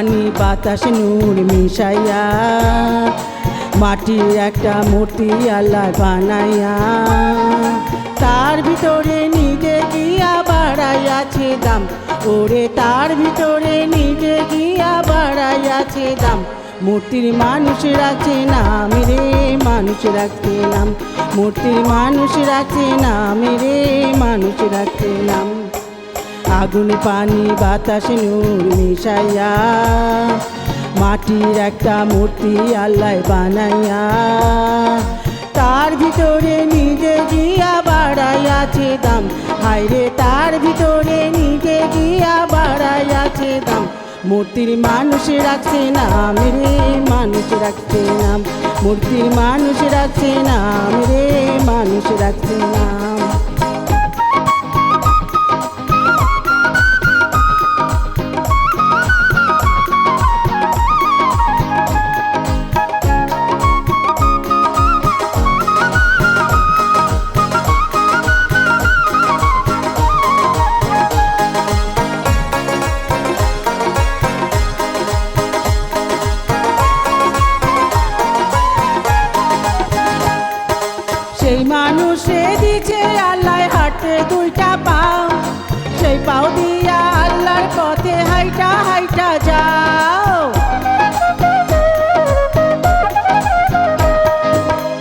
পানি বাতাস নূর মিশাইয়া মাটির একটা মূর্তি আল্লাহ বানাইয়া তার ভিতরে নিজে গিয়া বাড়াইয়াছে দাম। ওরে তার ভিতরে নিজে গিয়া বাড়াইয়াছে দাম। মূর্তির মানুষ রাখছে নাম রে, মানুষ রাখছে নাম। মূর্তির মানুষ রাখছে নাম রে, মানুষ রাখছে নাম। আগুন পানি বাতাস নূর মিশাইয়া মাটির একটা মূর্তি আল্লাহ বানাইয়া তার ভিতরে নিজে গিয়া বাড়াইয়াছে দাম। হায়রে তার ভিতরে নিজে গিয়া বাড়াইয়াছে দাম। মূর্তির মানুষ রাখছে নাম রে, মানুষ রাখছে নাম। মূর্তির মানুষ রাখছে নাম রে, মানুষ রাখছে নাম। সেই মানুষে দিছে আল্লাহ হাঁটতে দুইটা পাও, সেই পাও দিয়া আল্লাহর পথে হাইটা হাইটা যাও।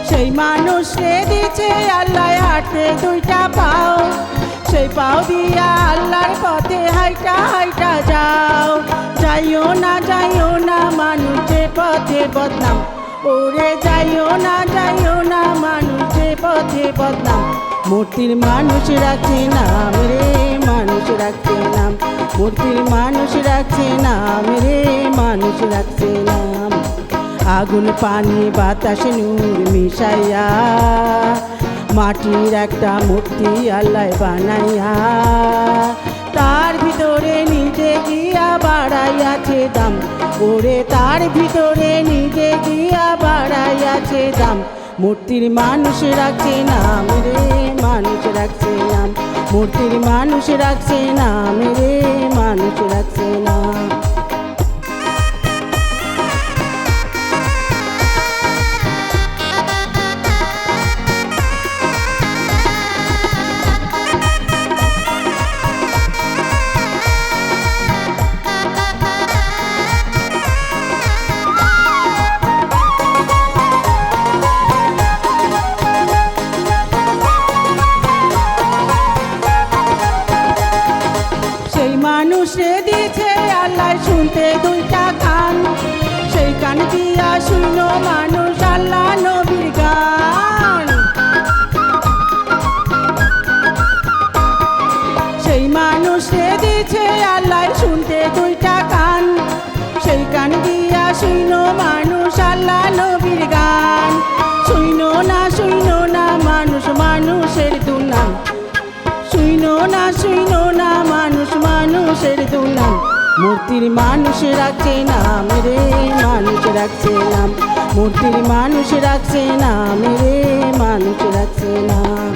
সেই মানুষে দিছে আল্লাহ হাঁটতে দুইটা পাও, সেই পাও দিয়া আল্লাহর পথে হাইটা হাইটা যাও। যাইও না মানুষের পথে বদনাম। ওরে যাইও না মানুষের পথে বদনাম। মূর্তির মানুষ রাখছে নাম রে, মানুষ রাখছে নাম। মূর্তির মানুষ রাখছে নাম রে, মানুষ রাখছে নাম। আগুন পানি বাতাস নূর মিশাইয়া মাটির একটা মূর্তি আল্লাহ বানাইয়া তার ভিতরে নিজে গিয়া বাড়াইয়াছে দাম। ওরে তার ভিতরে নিজে গিয়া বাড়াইয়াছে দাম। মূর্তির মানুষ রাখছে নাম রে, মানুষ রাখছে নাম। মূর্তির মানুষ রাখছে নাম রে, মানুষ রাখছে নাম। মানুষে দিয়েছে আল্লাহ শুনতে দুইটা কান, সেই কান দিয়া শুনো মানুষ আল্লাহ নবীর গান। সেই মানুষে দিয়েছে আল্লাহ শুনতে দুইটা কান, সেই কান দিয়া শুনো মানুষ আল্লাহ নবীর গান। শুইনো না মানুষ মানুষের দুনাম। শুইনো না মানুষ মানুষের দুনাম। মূর্তির মানুষ রাখছে নাম রে, মানুষ রাখছে নাম। মূর্তির মানুষ রাখছে নাম রে, মানুষ রাখছে নাম।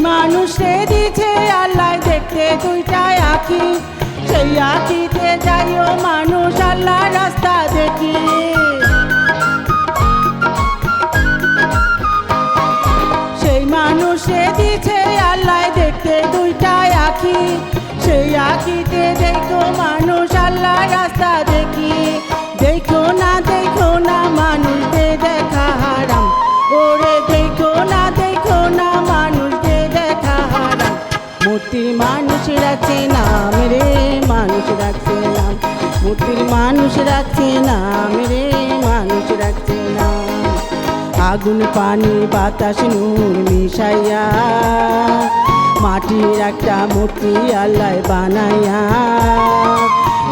মানুষে দিছে আল্লাহ দেখতে দুইটা আঁখি, সেই আঁখিতে যাইও মানুষ আল্লাহ রাস্তা দেখি। সেই মানুষে দিছে আল্লাহ দেখতে দুইটা আঁখি, সেই আঁখিতে দেখো মানুষ আল্লাহ রাস্তা দেখি। দেখো না মানুষকে দেখা হারাম। ওরে দেখো না মানুষকে দেখা হারাম। মূর্তির মানুষ রাখছে নাম রে, মানুষ রাখছে নাম। মূর্তির মানুষ রাখছে নাম রে, মানুষ রাখছে নাম। আগুন পানি বাতাস নূর মিশাইয়া মাটির একটা মূর্তি আল্লাহ বানাইয়া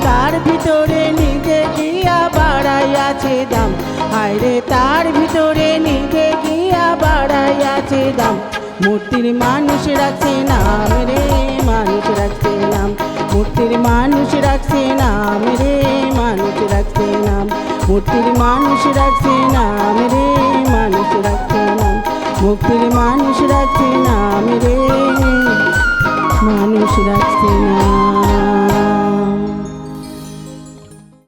তার ভিতরে নিজে গিয়া বাড়াইয়াছে দাম। হায়রে তার ভিতরে নিজে গিয়া বাড়াইয়াছে দাম। মূর্তির মানুষ রাখছে নাম রে, মানুষ রাখছে নাম। মূর্তির মানুষ রাখছে নাম রে, মানুষ রাখছে নাম, মূর্তির মানুষ রাখছে নাম রে, মানুষ রাখছে নাম, মুক্তির মানুষ রাখছে নাম রে, মানুষ রাখছে নাম।